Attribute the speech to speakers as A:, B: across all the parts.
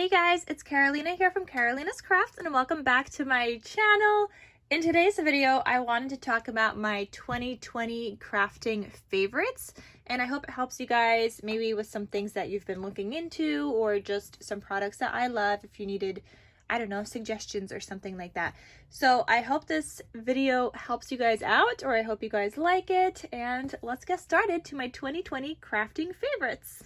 A: Hey guys, it's Carolina here from KarolinasKrafts and welcome back to my channel. In today's video, I wanted to talk about my 2020 crafting favorites, and I hope it helps you guys maybe with some things that you've been looking into or just some products that I love if you needed, I don't know, suggestions or something like that. So I hope this video helps you guys out, or I hope you guys like it, and let's get started to my 2020 crafting favorites.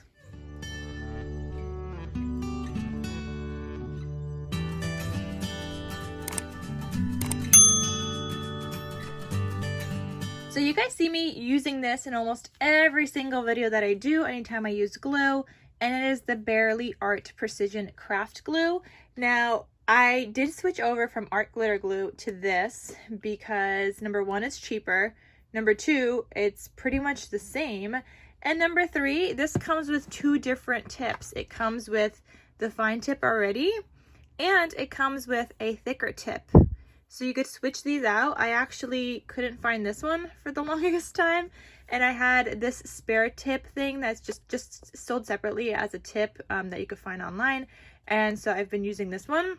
A: So you guys see me using this in almost every single video that I do anytime I use glue, and it is the Barely Art Precision Craft Glue. Now, I did switch over from art glitter glue to this because number one, it's cheaper. Number two, it's pretty much the same. And number three, this comes with two different tips. It comes with the fine tip already, and it comes with a thicker tip. So you could switch these out. I actually couldn't find this one for the longest time, and I had this spare tip thing that's just sold separately as a tip that you could find online, and so I've been using this one.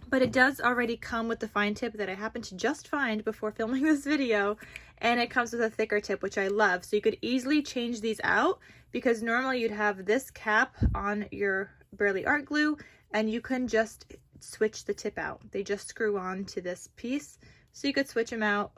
A: But it does already come with the fine tip that I happened to just find before filming this video, and it comes with a thicker tip, which I love. So you could easily change these out, because normally you'd have this cap on your Barely Art glue, and you can just switch the tip out. They just screw on to this piece, so you could switch them out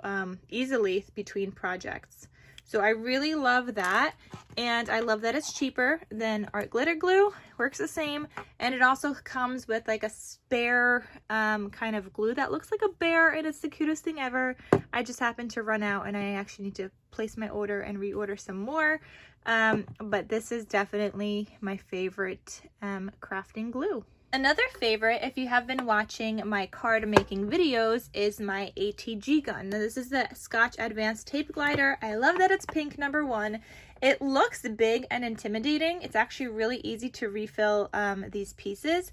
A: easily between projects. So I really love that, and I love that it's cheaper than art glitter glue. Works the same, and it also comes with like a spare kind of glue that looks like a bear, and it's the cutest thing ever. I just happened to run out, and I actually need to place my order and reorder some more, but this is definitely my favorite crafting glue. Another favorite, if you have been watching my card making videos, is my ATG gun. Now, this is the Scotch Advanced Tape Glider. I love that it's pink, number one. It looks big and intimidating. It's actually really easy to refill these pieces,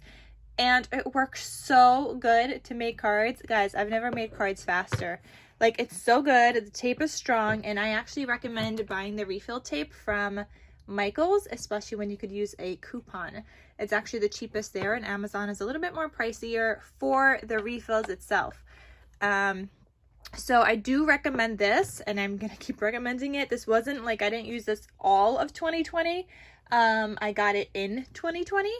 A: and it works so good to make cards. Guys, I've never made cards faster. Like, it's so good. The tape is strong, and I actually recommend buying the refill tape from Michael's, especially when you could use a coupon. It's actually the cheapest there, and Amazon is a little bit more pricier for the refills itself. So I do recommend this, and I'm gonna keep recommending it. This wasn't like, I didn't use this all of 2020. I got it in 2020,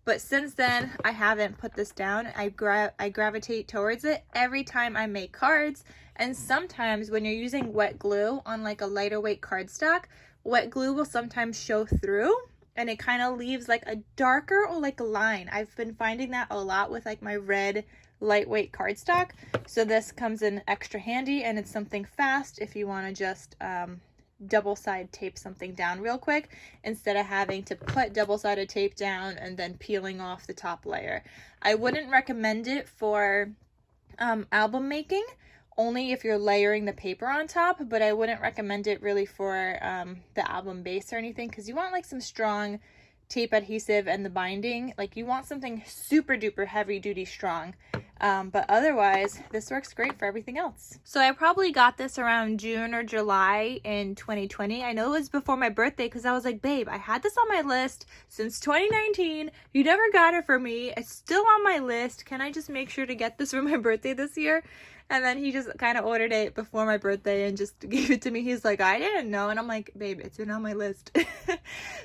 A: but since then I haven't put this down. I gravitate towards it every time I make cards, and sometimes when you're using wet glue on like a lighter weight cardstock, wet glue will sometimes show through, and it kind of leaves like a darker or like a line. I've been finding that a lot with like my red lightweight cardstock. So this comes in extra handy, and it's something fast if you want to just double-sided tape something down real quick instead of having to put double-sided tape down and then peeling off the top layer. I wouldn't recommend it for album making, only if you're layering the paper on top, but I wouldn't recommend it really for the album base or anything, because you want like some strong tape adhesive and the binding. Like, you want something super duper heavy duty strong, but otherwise this works great for everything else. So I probably got this around June or July in 2020. I know it was before my birthday, because I was like, babe, I had this on my list since 2019. You never got it for me. It's still on my list. Can I just make sure to get this for my birthday this year? And then he just kind of ordered it before my birthday and just gave it to me. He's like, I didn't know. And I'm like, babe, it's been on my list.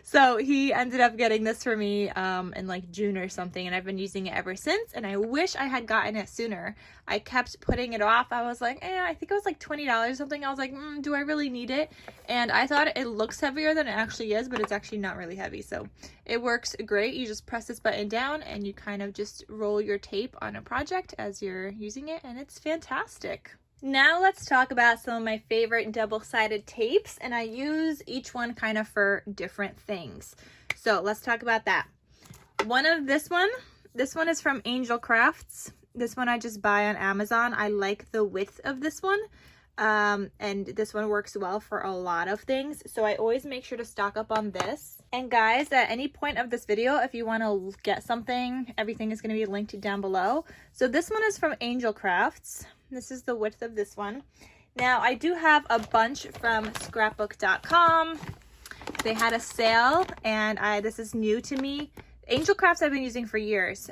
A: So he ended up getting this for me in like June or something. And I've been using it ever since. And I wish I had gotten it sooner. I kept putting it off. I was like, I think it was like $20 or something. I was like, do I really need it? And I thought it looks heavier than it actually is, but it's actually not really heavy. So it works great. You just press this button down and you kind of just roll your tape on a project as you're using it, and it's fantastic. Now let's talk about some of my favorite double-sided tapes, and I use each one kind of for different things. So let's talk about that. This one is from Angel Crafts. This one I just buy on Amazon. I like the width of this one. And this one works well for a lot of things, so I always make sure to stock up on this. And guys, at any point of this video, if you want to get something, everything is going to be linked down below. So this one is from Angel Crafts. This is the width of this one. Now I do have a bunch from scrapbook.com. They had a sale, and this is new to me. Angel Crafts I've been using for years,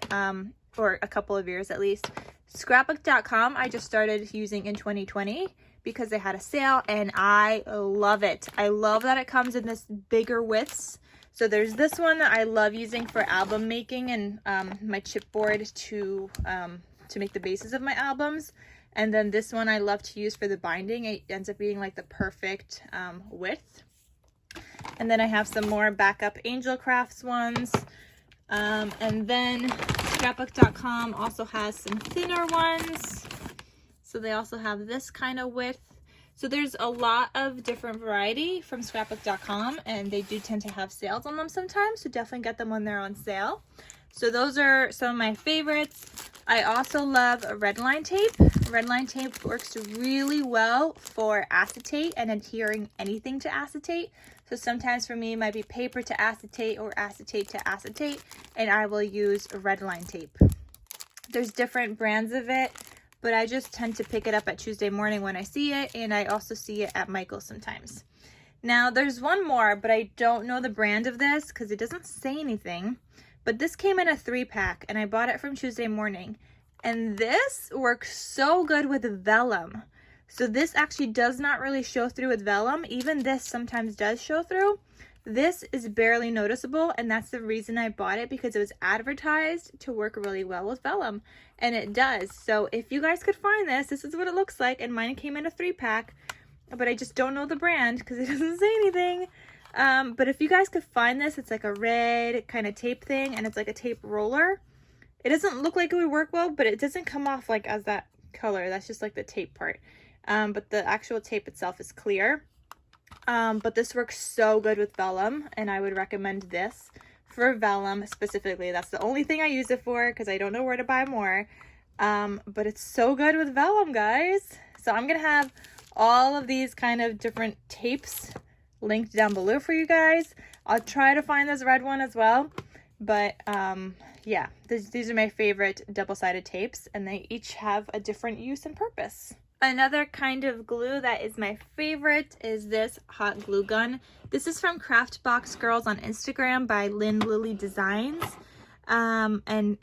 A: or a couple of years at least. Scrapbook.com I just started using in 2020 because they had a sale, and I love it. I love that it comes in this bigger widths. So there's this one that I love using for album making and my chipboard to make the bases of my albums. And then this one I love to use for the binding. It ends up being like the perfect width. And then I have some more backup Angel Crafts ones. And then Scrapbook.com also has some thinner ones. So they also have this kind of width. So there's a lot of different variety from Scrapbook.com, and they do tend to have sales on them sometimes. So definitely get them when they're on sale. So those are some of my favorites. I also love Redline tape. Redline tape works really well for acetate and adhering anything to acetate. So sometimes for me it might be paper to acetate or acetate to acetate, and I will use Redline tape. There's different brands of it, but I just tend to pick it up at Tuesday morning when I see it, and I also see it at Michael's sometimes. Now there's one more, but I don't know the brand of this because it doesn't say anything. But this came in a 3-pack, and I bought it from Tuesday morning. And this works so good with vellum. So this actually does not really show through with vellum. Even this sometimes does show through. This is barely noticeable, and that's the reason I bought it, because it was advertised to work really well with vellum. And it does. So if you guys could find this, this is what it looks like. And mine came in a 3-pack, but I just don't know the brand because it doesn't say anything. But if you guys could find this, it's like a red kind of tape thing, and it's like a tape roller. It doesn't look like it would work well, but it doesn't come off like as that color. That's just like the tape part. But the actual tape itself is clear. But this works so good with vellum, and I would recommend this for vellum specifically. That's the only thing I use it for because I don't know where to buy more. But it's so good with vellum, guys. So I'm going to have all of these kind of different tapes linked down below for you guys. I'll try to find this red one as well, but yeah, these are my favorite double-sided tapes, and they each have a different use and purpose. Another kind of glue that is my favorite is this hot glue gun. This is from Craft Box Girls on Instagram by Lynn Lily Designs, and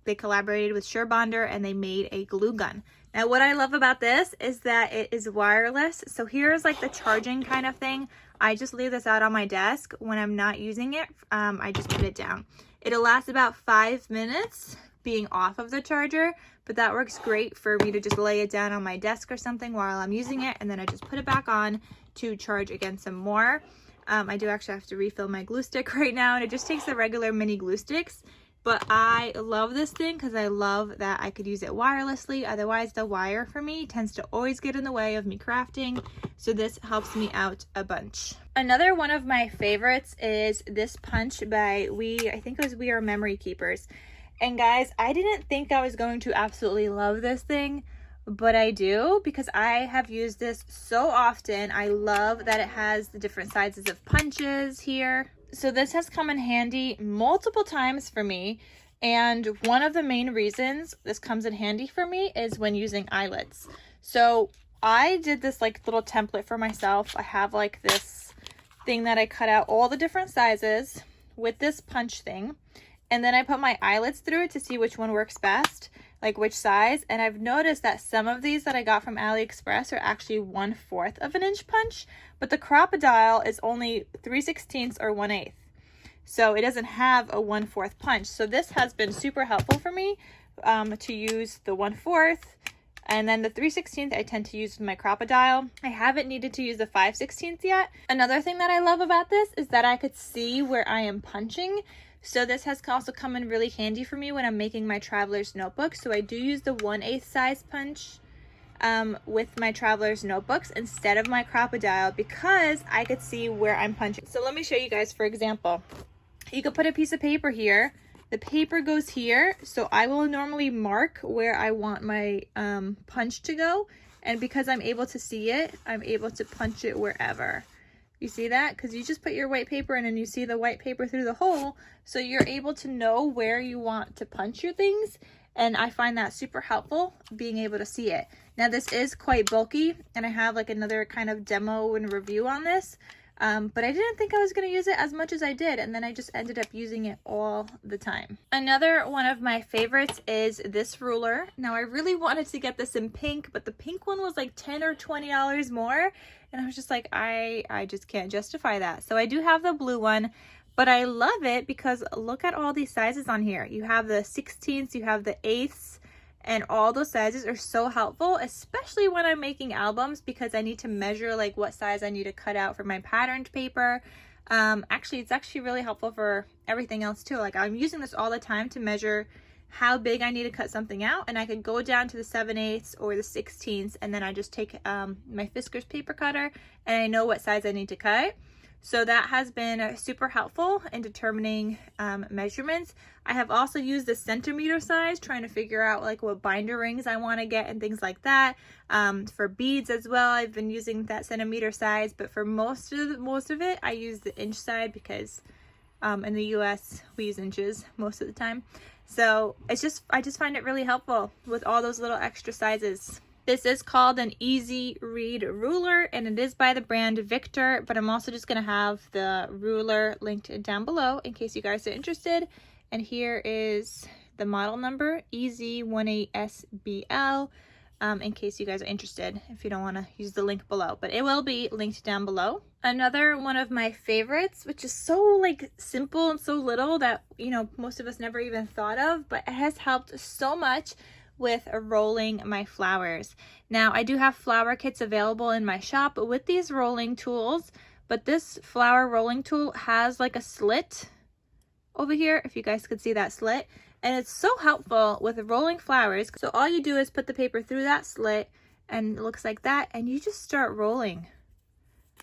A: they collaborated with Surebonder, and they made a glue gun. Now what I love about this is that it is wireless. So here's like the charging kind of thing. I just leave this out on my desk. When I'm not using it, I just put it down. It'll last about 5 minutes being off of the charger, but that works great for me to just lay it down on my desk or something while I'm using it, and then I just put it back on to charge again some more. I do actually have to refill my glue stick right now, and it just takes the regular mini glue sticks. But I love this thing because I love that I could use it wirelessly. Otherwise, the wire for me tends to always get in the way of me crafting. So this helps me out a bunch. Another one of my favorites is this punch by I think it was We Are Memory Keepers. And guys, I didn't think I was going to absolutely love this thing, but I do because I have used this so often. I love that it has the different sizes of punches here. So this has come in handy multiple times for me, and one of the main reasons this comes in handy for me is when using eyelets. So I did this like little template for myself. I have like this thing that I cut out all the different sizes with this punch thing, and then I put my eyelets through it to see which one works best, like which size. And I've noticed that some of these that I got from AliExpress are actually 1/4 of an inch punch, but the Crocodile is only 3/16 or 1/8. So it doesn't have a 1/4 punch. So this has been super helpful for me to use the 1/4. And then the 3/16 I tend to use with my Crocodile. I haven't needed to use the 5/16 yet. Another thing that I love about this is that I could see where I am punching. So this has also come in really handy for me when I'm making my traveler's notebook. So I do use the 1/8 size punch with my traveler's notebooks instead of my Crocodile because I could see where I'm punching. So let me show you guys, for example. You could put a piece of paper here. The paper goes here, so I will normally mark where I want my punch to go, and because I'm able to see it, I'm able to punch it wherever. You see that? Because you just put your white paper in and you see the white paper through the hole, so you're able to know where you want to punch your things, and I find that super helpful, being able to see it. Now this is quite bulky, and I have like another kind of demo and review on this, but I didn't think I was going to use it as much as I did, and then I just ended up using it all the time. Another one of my favorites is this ruler. Now I really wanted to get this in pink, but the pink one was like $10 or $20 more, and I was just like, I just can't justify that. So I do have the blue one, but I love it because look at all these sizes on here. You have the 16ths, you have the 8ths, and all those sizes are so helpful, especially when I'm making albums, because I need to measure like what size I need to cut out for my patterned paper. Actually, it's actually really helpful for everything else too. Like I'm using this all the time to measure how big I need to cut something out, and I could go down to the 7/8 or the 16ths, and then I just take my Fiskars paper cutter and I know what size I need to cut. So that has been super helpful in determining measurements. I have also used the centimeter size, trying to figure out like what binder rings I want to get and things like that. For beads as well, I've been using that centimeter size, but for most of it, I use the inch side because in the US we use inches most of the time. So I just find it really helpful with all those little extra sizes. This is called an Easy Read ruler, and it is by the brand Victor, but I'm also just going to have the ruler linked down below in case you guys are interested. And here is the model number, EZ18SBL, in case you guys are interested, if you don't want to use the link below, but it will be linked down below. Another one of my favorites, which is so like simple and so little that, you know, most of us never even thought of, but it has helped so much with rolling my flowers. Now I do have flower kits available in my shop with these rolling tools, but this flower rolling tool has like a slit over here, if you guys could see that slit, and it's so helpful with rolling flowers. So all you do is put the paper through that slit and it looks like that, and you just start rolling.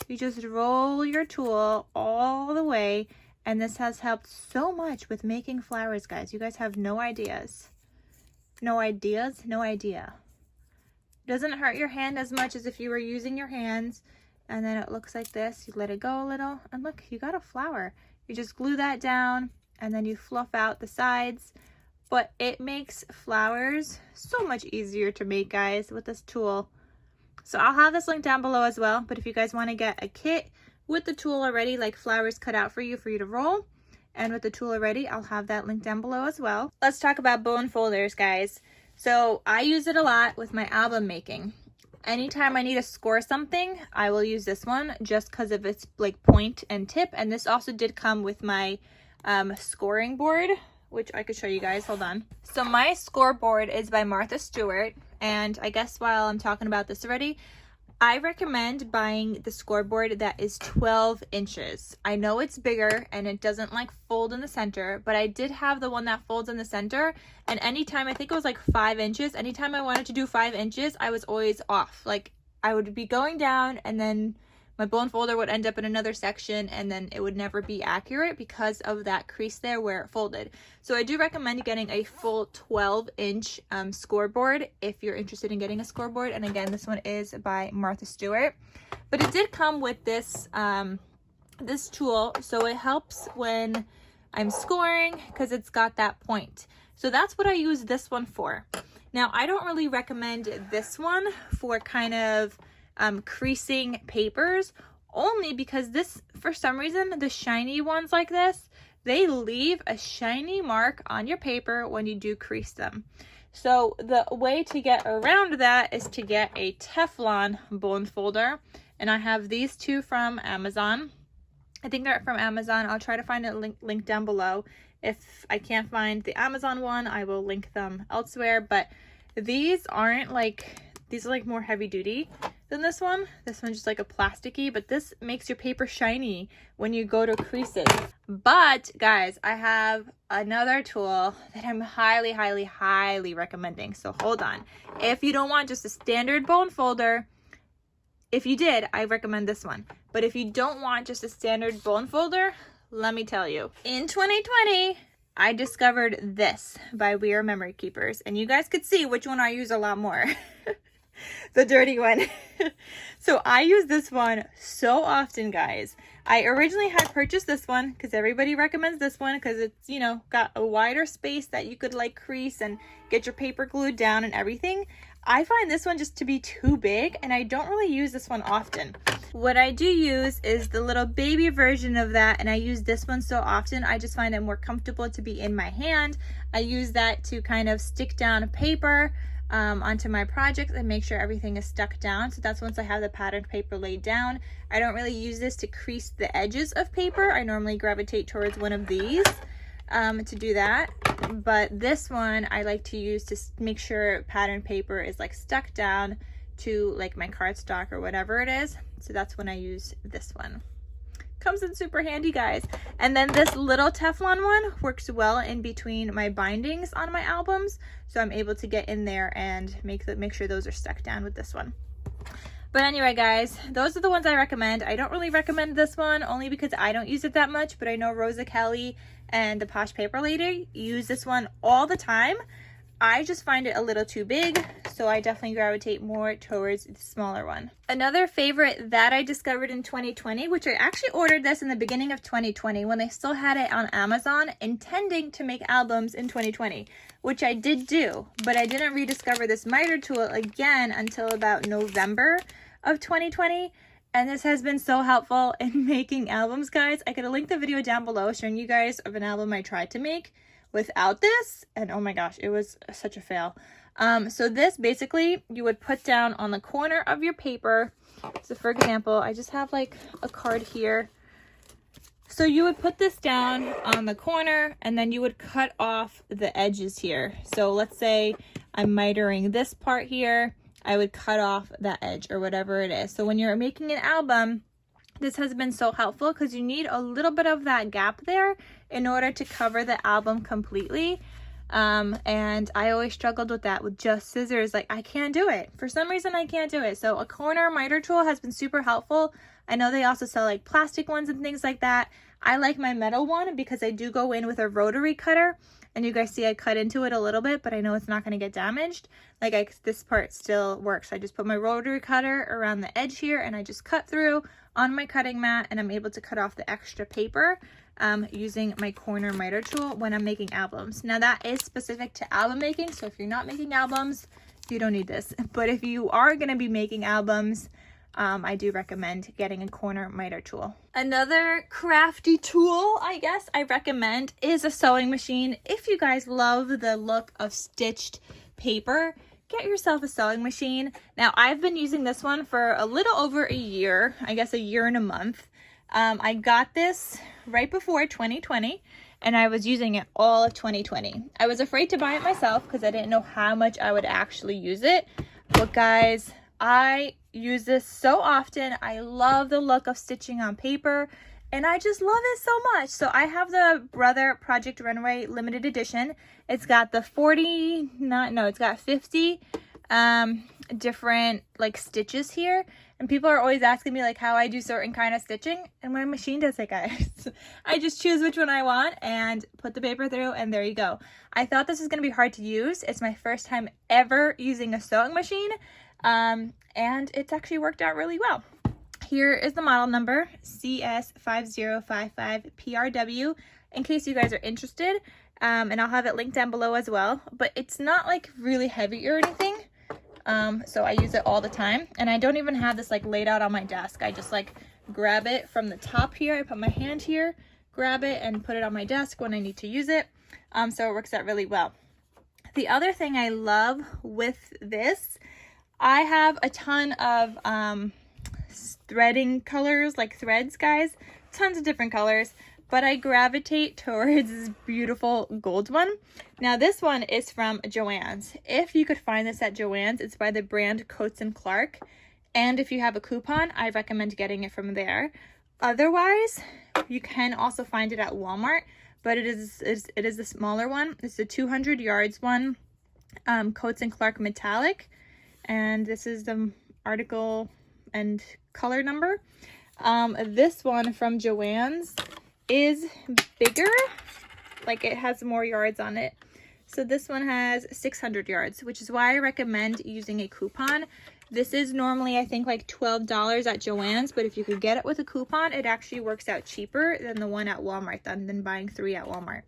A: You just roll your tool all the way, and this has helped so much with making flowers, guys. You guys have no ideas. No idea. Doesn't hurt your hand as much as if you were using your hands. And then it looks like this. You let it go a little, and look, you got a flower. You just glue that down, and then you fluff out the sides. But it makes flowers so much easier to make, guys, with this tool. So I'll have this link down below as well. But if you guys want to get a kit with the tool already, like flowers cut out for you to roll, and with the tool already, I'll have that link down below as well. Let's talk about bone folders, guys. So I use it a lot with my album making. Anytime I need to score something, I will use this one just because of its like point and tip. And this also did come with my scoring board, which I could show you guys. Hold on. So my scoreboard is by Martha Stewart. And I guess while I'm talking about this already, I recommend buying the scoreboard that is 12 inches. I know it's bigger and it doesn't like fold in the center, but I did have the one that folds in the center, and anytime, I think it was like 5 inches, anytime I wanted to do 5 inches, I was always off. Like I would be going down and then my bone folder would end up in another section, and then it would never be accurate because of that crease there where it folded. So I do recommend getting a full 12-inch scoreboard if you're interested in getting a scoreboard. And again, this one is by Martha Stewart. But it did come with this this tool, so it helps when I'm scoring because it's got that point. So that's what I use this one for. Now, I don't really recommend this one for kind of creasing papers, only because this, for some reason, the shiny ones like this, they leave a shiny mark on your paper when you do crease them. So the way to get around that is to get a Teflon bone folder, and I have these two from Amazon. I think they're from Amazon. I'll try to find a link down below. If I can't find the Amazon one, I will link them elsewhere, but these aren't like, these are like more heavy duty than this one. This one's just like a plasticky, but this makes your paper shiny when you go to crease it. But guys, I have another tool that I'm highly, highly, highly recommending. So hold on. If you don't want just a standard bone folder, if you did, I recommend this one. But if you don't want just a standard bone folder, let me tell you, in 2020, I discovered this by We Are Memory Keepers, and you guys could see which one I use a lot more. The dirty one. So I use this one so often, guys. I originally had purchased this one because everybody recommends this one because it's, you know, got a wider space that you could like crease and get your paper glued down and everything. I find this one just to be too big, and I don't really use this one often. What I do use is the little baby version of that, and I use this one so often. I just find it more comfortable to be in my hand. I use that to kind of stick down paper onto my projects and make sure everything is stuck down. So that's once I have the patterned paper laid down. I don't really use this to crease the edges of paper. I normally gravitate towards one of these to do that. But this one I like to use to make sure patterned paper is like stuck down to like my cardstock or whatever it is. So that's when I use this one. Comes in super handy, guys. And then this little Teflon one works well in between my bindings on my albums, so I'm able to get in there and make sure those are stuck down with this one. But anyway, guys, those are the ones I recommend. I don't really recommend this one only because I don't use it that much, but I know Rosa Kelly and the Posh Paper Lady use this one all the time. I just find it a little too big, so I definitely gravitate more towards the smaller one. Another favorite that I discovered in 2020, which I actually ordered this in the beginning of 2020 when they still had it on Amazon, intending to make albums in 2020, which I did do, but I didn't rediscover this miter tool again until about November of 2020. And this has been so helpful in making albums, guys. I could link the video down below showing you guys of an album I tried to make without this, and oh my gosh, it was such a fail. So this basically you would put down on the corner of your paper. So for example, I just have like a card here. So you would put this down on the corner and then you would cut off the edges here. So let's say I'm mitering this part here, I would cut off that edge or whatever it is. So when you're making an album, this has been so helpful because you need a little bit of that gap there in order to cover the album completely. And I always struggled with that with just scissors. Like, I can't do it. For some reason, I can't do it. So a corner miter tool has been super helpful. I know they also sell like plastic ones and things like that. I like my metal one because I do go in with a rotary cutter. And you guys see I cut into it a little bit, but I know it's not going to get damaged. Like this part still works. I just put my rotary cutter around the edge here and I just cut through on my cutting mat, and I'm able to cut off the extra paper using my corner miter tool when I'm making albums. Now that is specific to album making, so if you're not making albums, you don't need this. But if you are going to be making albums, I do recommend getting a corner miter tool. Another crafty tool, I guess, I recommend is a sewing machine. If you guys love the look of stitched paper, get yourself a sewing machine. Now, I've been using this one for a little over a year, I guess a year and a month. I got this right before 2020, and I was using it all of 2020. I was afraid to buy it myself because I didn't know how much I would actually use it. But guys, I use this so often. I love the look of stitching on paper, and I just love it so much. So I have the Brother Project Runway limited edition. It's got the 50 different like stitches here, and people are always asking me like how I do certain kind of stitching, and my machine does it, guys. I just choose which one I want and put the paper through, and there you go. I thought this was going to be hard to use. It's my first time ever using a sewing machine, and it's actually worked out really well. Here is the model number, CS5055PRW, in case you guys are interested, and I'll have it linked down below as well. But it's not like really heavy or anything, so I use it all the time. And I don't even have this like laid out on my desk. I just like grab it from the top here. I put my hand here, grab it, and put it on my desk when I need to use it. So it works out really well. The other thing I love with this, I have a ton of threading colors, like threads, guys, tons of different colors, but I gravitate towards this beautiful gold one. Now this one is from Joann's. If you could find this at Joann's, it's by the brand Coats & Clark, and if you have a coupon, I recommend getting it from there. Otherwise, you can also find it at Walmart, but it is the smaller one. It's the 200 yards one, Coats & Clark metallic, and this is the article and color number. This one from Joann's is bigger, like it has more yards on it. So this one has 600 yards, which is why I recommend using a coupon. This is normally, I think, like $12 at Joann's, but if you could get it with a coupon, it actually works out cheaper than the one at Walmart, than buying 3 at Walmart.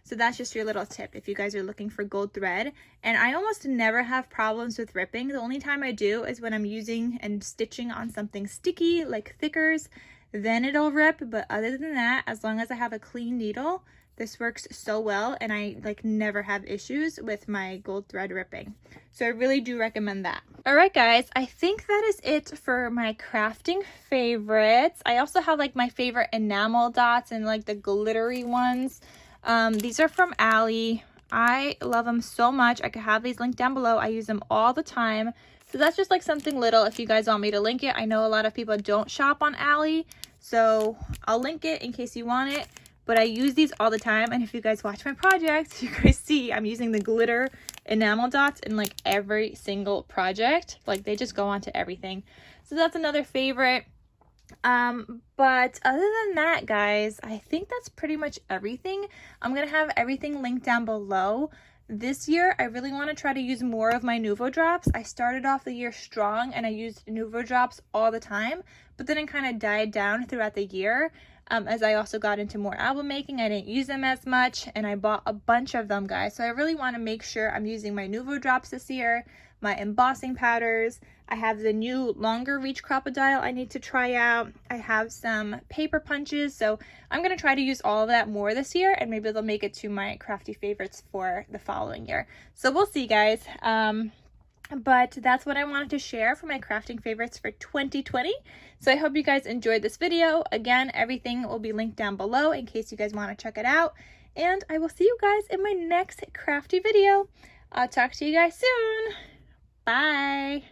A: So that's just your little tip if you guys are looking for gold thread. And I almost never have problems with ripping. The only time I do is when I'm using and stitching on something sticky like thickers, then it'll rip. But other than that, as long as I have a clean needle, this works so well, and I like never have issues with my gold thread ripping. So I really do recommend that. All right, guys, I think that is it for my crafting favorites. I also have like my favorite enamel dots and like the glittery ones. These are from Allie. I love them so much. I could have these linked down below. I use them all the time. So that's just like something little if you guys want me to link it. I know a lot of people don't shop on Allie, so I'll link it in case you want it. But I use these all the time, and if you guys watch my projects, you guys see I'm using the glitter enamel dots in like every single project. Like they just go onto everything. So that's another favorite. But other than that, guys, I think that's pretty much everything. I'm gonna have everything linked down below. This year, I really want to try to use more of my Nuvo drops. I started off the year strong and I used Nuvo drops all the time, but then it kind of died down throughout the year. As I also got into more album making, I didn't use them as much, and I bought a bunch of them, guys. So I really want to make sure I'm using my Nuvo drops this year, my embossing powders. I have the new longer reach crocodile I need to try out. I have some paper punches, so I'm going to try to use all of that more this year, and maybe they'll make it to my crafty favorites for the following year. So we'll see, guys. But that's what I wanted to share for my crafting favorites for 2020. So I hope you guys enjoyed this video. Again, everything will be linked down below in case you guys want to check it out. And I will see you guys in my next crafty video. I'll talk to you guys soon. Bye.